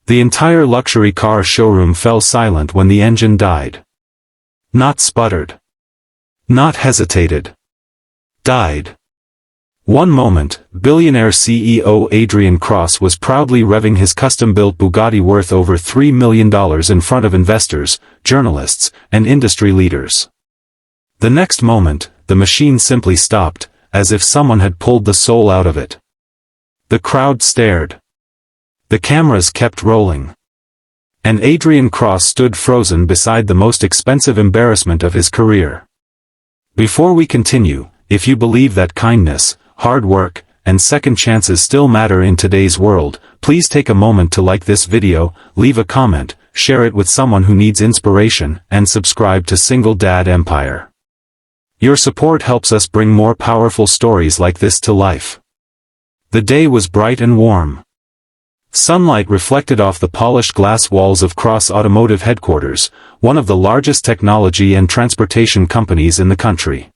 The entire luxury car showroom fell silent when the engine died. Not sputtered. Not hesitated. Died. One moment, billionaire CEO Adrian Cross was proudly revving his custom-built Bugatti worth over $3 million in front of investors, journalists, and industry leaders. The next moment, the machine simply stopped, as if someone had pulled the soul out of it. The crowd stared. The cameras kept rolling. And Adrian Cross stood frozen beside the most expensive embarrassment of his career. Before we continue, if you believe that kindness, hard work, and second chances still matter in today's world, please take a moment to like this video, leave a comment, share it with someone who needs inspiration, and subscribe to Single Dad Empire. Your support helps us bring more powerful stories like this to life. The day was bright and warm. Sunlight reflected off the polished glass walls of Cross Automotive headquarters, one of the largest technology and transportation companies in the country.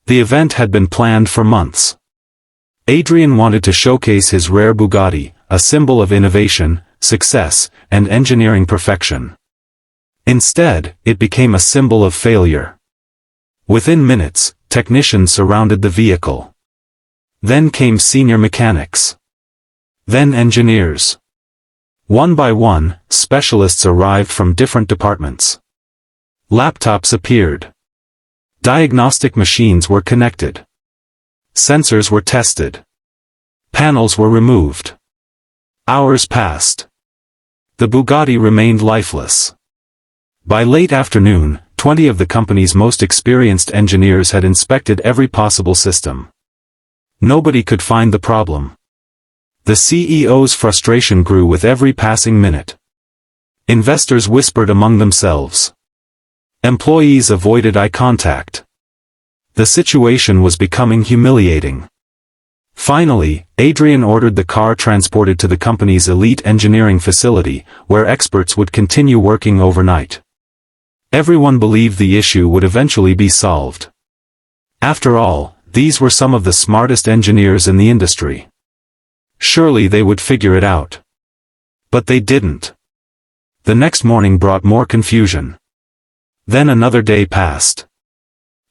The event had been planned for months. Adrian wanted to showcase his rare Bugatti, a symbol of innovation, success, and engineering perfection. Instead, it became a symbol of failure. Within minutes, technicians surrounded the vehicle. Then came senior mechanics. Then engineers. One by one, specialists arrived from different departments. Laptops appeared. Diagnostic machines were connected. Sensors were tested. Panels were removed. Hours passed. The Bugatti remained lifeless. By late afternoon, 20 of the company's most experienced engineers had inspected every possible system. Nobody could find the problem. The CEO's frustration grew with every passing minute. Investors whispered among themselves. Employees avoided eye contact. The situation was becoming humiliating. Finally, Adrian ordered the car transported to the company's elite engineering facility, where experts would continue working overnight. Everyone believed the issue would eventually be solved. After all, these were some of the smartest engineers in the industry. Surely they would figure it out. But they didn't. The next morning brought more confusion. Then another day passed.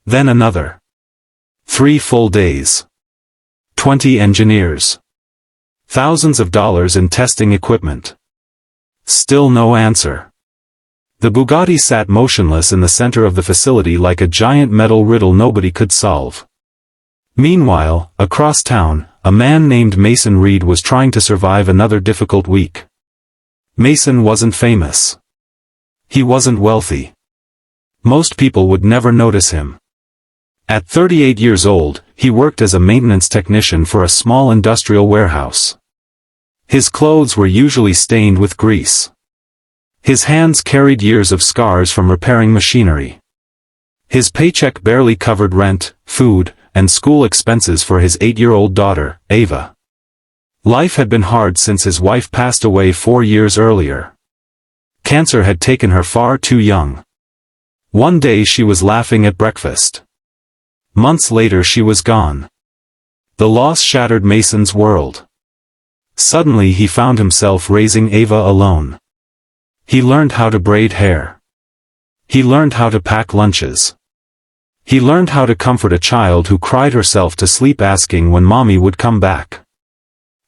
Then another. 3 full days. 20 engineers. Thousands of dollars in testing equipment. Still no answer. The Bugatti sat motionless in the center of the facility like a giant metal riddle nobody could solve. Meanwhile, across town, a man named Mason Reed was trying to survive another difficult week. Mason wasn't famous. He wasn't wealthy. Most people would never notice him. At 38 years old, he worked as a maintenance technician for a small industrial warehouse. His clothes were usually stained with grease. His hands carried years of scars from repairing machinery. His paycheck barely covered rent, food, and school expenses for his 8-year-old daughter, Ava. Life had been hard since his wife passed away 4 years earlier. Cancer had taken her far too young. One day she was laughing at breakfast. Months later she was gone. The loss shattered Mason's world. Suddenly he found himself raising Ava alone. He learned how to braid hair. He learned how to pack lunches. He learned how to comfort a child who cried herself to sleep asking when mommy would come back.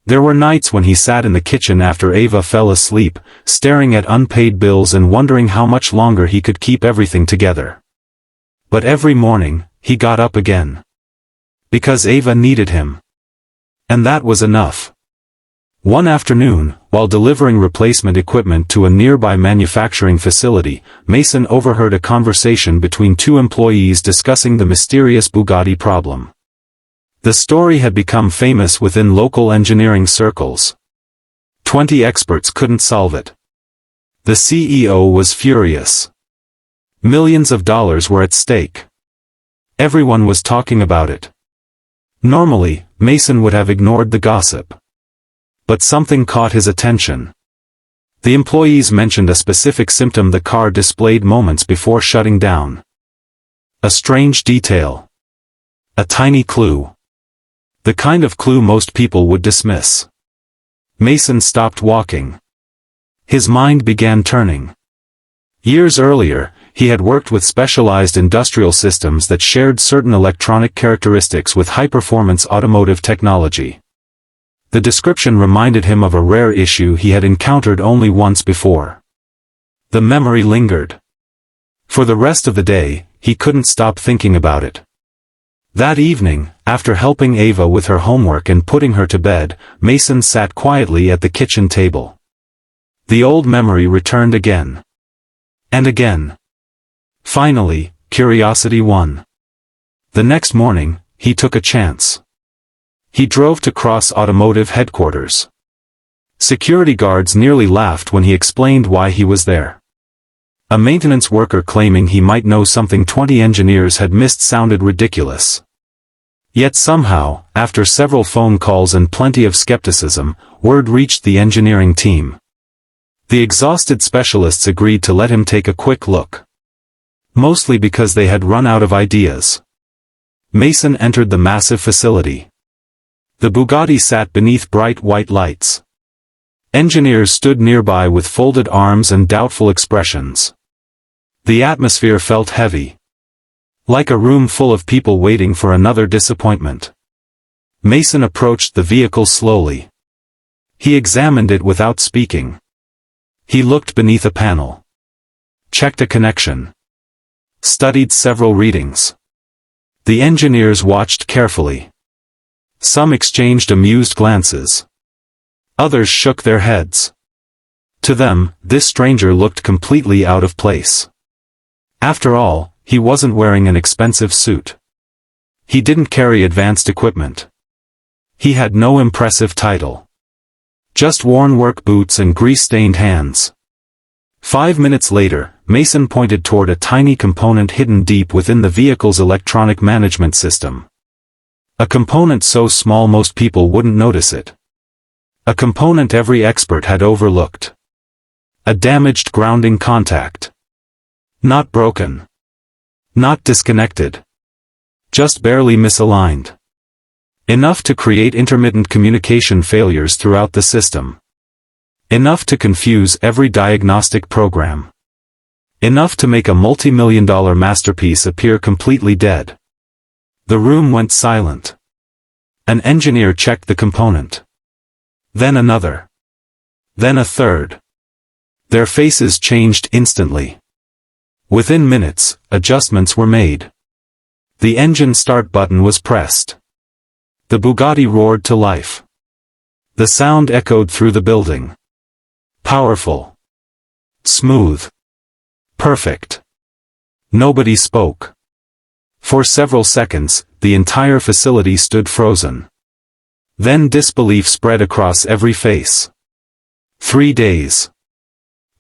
There were nights when he sat in the kitchen after Ava fell asleep, staring at unpaid bills and wondering how much longer he could keep everything together. But every morning, he got up again. Because Ava needed him. And that was enough. One afternoon, while delivering replacement equipment to a nearby manufacturing facility, Mason overheard a conversation between 2 employees discussing the mysterious Bugatti problem. The story had become famous within local engineering circles. 20 experts couldn't solve it. The CEO was furious. Millions of dollars were at stake. Everyone was talking about it. Normally, Mason would have ignored the gossip. But something caught his attention. The employees mentioned a specific symptom the car displayed moments before shutting down. A strange detail. A tiny clue. The kind of clue most people would dismiss. Mason stopped walking. His mind began turning. Years earlier, he had worked with specialized industrial systems that shared certain electronic characteristics with high-performance automotive technology. The description reminded him of a rare issue he had encountered only once before. The memory lingered. For the rest of the day, he couldn't stop thinking about it. That evening, after helping Ava with her homework and putting her to bed, Mason sat quietly at the kitchen table. The old memory returned again. And again. Finally, curiosity won. The next morning, he took a chance. He drove to Cross Automotive headquarters. Security guards nearly laughed when he explained why he was there. A maintenance worker claiming he might know something 20 engineers had missed sounded ridiculous. Yet somehow, after several phone calls and plenty of skepticism, word reached the engineering team. The exhausted specialists agreed to let him take a quick look. Mostly because they had run out of ideas. Mason entered the massive facility. The Bugatti sat beneath bright white lights. Engineers stood nearby with folded arms and doubtful expressions. The atmosphere felt heavy. Like a room full of people waiting for another disappointment. Mason approached the vehicle slowly. He examined it without speaking. He looked beneath a panel. Checked a connection. Studied several readings. The engineers watched carefully. Some exchanged amused glances. Others shook their heads. To them, this stranger looked completely out of place. After all, he wasn't wearing an expensive suit. He didn't carry advanced equipment. He had no impressive title. Just worn work boots and grease-stained hands. 5 minutes later, Mason pointed toward a tiny component hidden deep within the vehicle's electronic management system. A component so small most people wouldn't notice it. A component every expert had overlooked. A damaged grounding contact. Not broken. Not disconnected. Just barely misaligned. Enough to create intermittent communication failures throughout the system. Enough to confuse every diagnostic program. Enough to make a multi-million-dollar masterpiece appear completely dead. The room went silent. An engineer checked the component. Then another. Then a third. Their faces changed instantly. Within minutes, adjustments were made. The engine start button was pressed. The Bugatti roared to life. The sound echoed through the building. Powerful. Smooth. Perfect. Nobody spoke. For several seconds, the entire facility stood frozen. Then disbelief spread across every face. 3 days.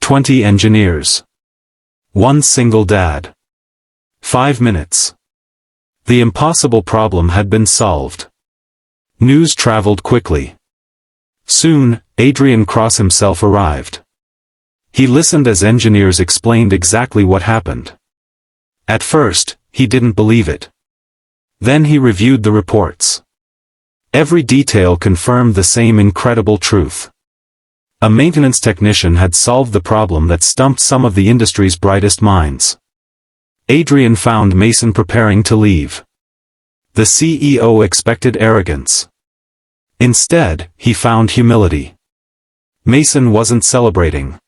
20 engineers. One single dad. 5 minutes. The impossible problem had been solved. News traveled quickly. Soon, Adrian Cross himself arrived. He listened as engineers explained exactly what happened. At first, he didn't believe it. Then he reviewed the reports. Every detail confirmed the same incredible truth. A maintenance technician had solved the problem that stumped some of the industry's brightest minds. Adrian found Mason preparing to leave. The CEO expected arrogance. Instead, he found humility. Mason wasn't celebrating.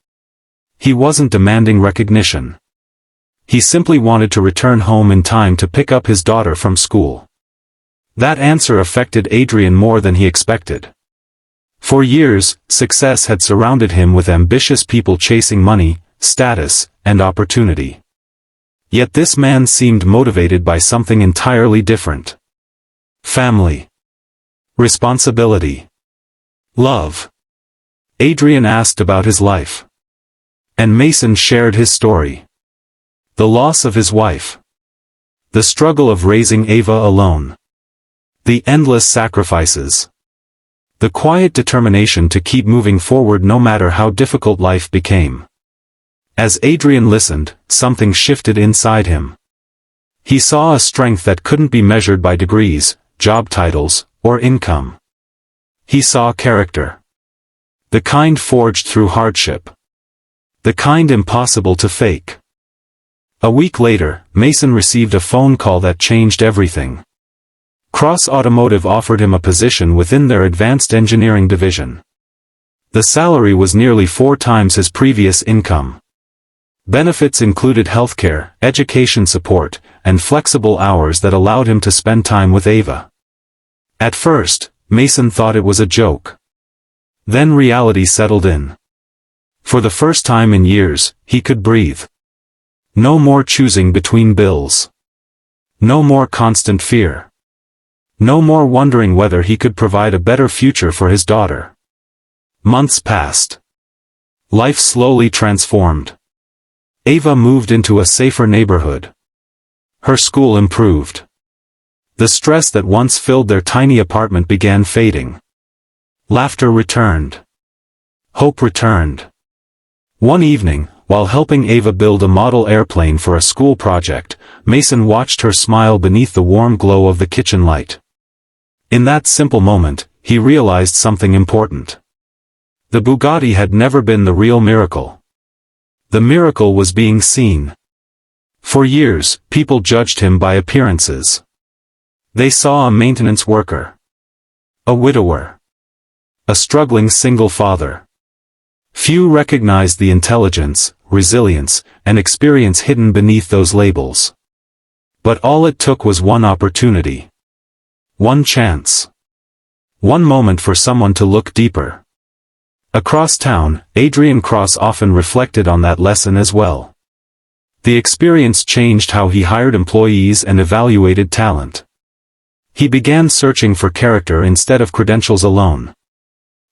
He wasn't demanding recognition. He simply wanted to return home in time to pick up his daughter from school. That answer affected Adrian more than he expected. For years, success had surrounded him with ambitious people chasing money, status, and opportunity. Yet this man seemed motivated by something entirely different. Family. Responsibility. Love. Adrian asked about his life. And Mason shared his story. The loss of his wife. The struggle of raising Ava alone. The endless sacrifices. The quiet determination to keep moving forward no matter how difficult life became. As Adrian listened, something shifted inside him. He saw a strength that couldn't be measured by degrees, job titles, or income. He saw character. The kind forged through hardship. The kind impossible to fake. A week later, Mason received a phone call that changed everything. Cross Automotive offered him a position within their advanced engineering division. The salary was nearly 4 times his previous income. Benefits included healthcare, education support, and flexible hours that allowed him to spend time with Ava. At first, Mason thought it was a joke. Then reality settled in. For the first time in years, he could breathe. No more choosing between bills. No more constant fear. No more wondering whether he could provide a better future for his daughter. Months passed. Life slowly transformed. Ava moved into a safer neighborhood. Her school improved. The stress that once filled their tiny apartment began fading. Laughter returned. Hope returned. One evening, while helping Ava build a model airplane for a school project, Mason watched her smile beneath the warm glow of the kitchen light. In that simple moment, he realized something important. The Bugatti had never been the real miracle. The miracle was being seen. For years, people judged him by appearances. They saw a maintenance worker. A widower. A struggling single father. Few recognized the intelligence, resilience, and experience hidden beneath those labels. But all it took was one opportunity. One chance. One moment for someone to look deeper. Across town, Adrian Cross often reflected on that lesson as well. The experience changed how he hired employees and evaluated talent. He began searching for character instead of credentials alone.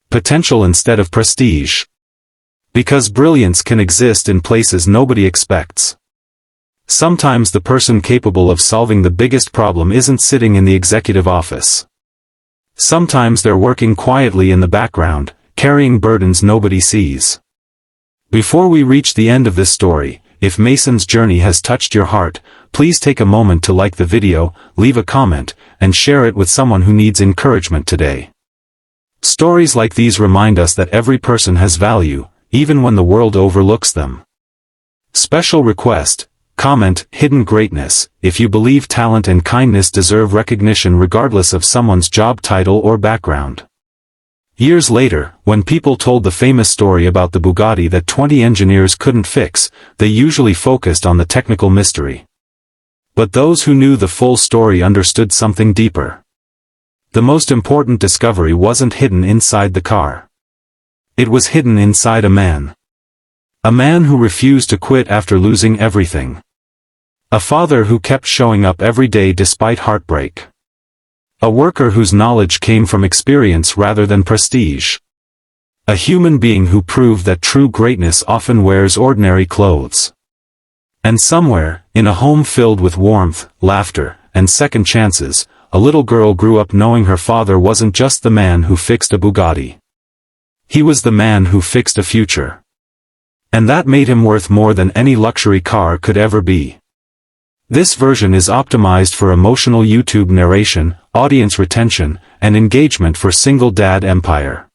Potential instead of prestige. Because brilliance can exist in places nobody expects. Sometimes the person capable of solving the biggest problem isn't sitting in the executive office. Sometimes they're working quietly in the background, carrying burdens nobody sees. Before we reach the end of this story, if Mason's journey has touched your heart, please take a moment to like the video, leave a comment, and share it with someone who needs encouragement today. Stories like these remind us that every person has value, even when the world overlooks them. Special request, comment, hidden greatness, if you believe talent and kindness deserve recognition regardless of someone's job title or background. Years later, when people told the famous story about the Bugatti that 20 engineers couldn't fix, they usually focused on the technical mystery. But those who knew the full story understood something deeper. The most important discovery wasn't hidden inside the car. It was hidden inside a man. A man who refused to quit after losing everything. A father who kept showing up every day despite heartbreak. A worker whose knowledge came from experience rather than prestige. A human being who proved that true greatness often wears ordinary clothes. And somewhere, in a home filled with warmth, laughter, and second chances, a little girl grew up knowing her father wasn't just the man who fixed a Bugatti. He was the man who fixed a future. And that made him worth more than any luxury car could ever be. This version is optimized for emotional YouTube narration, audience retention, and engagement for single dad empire.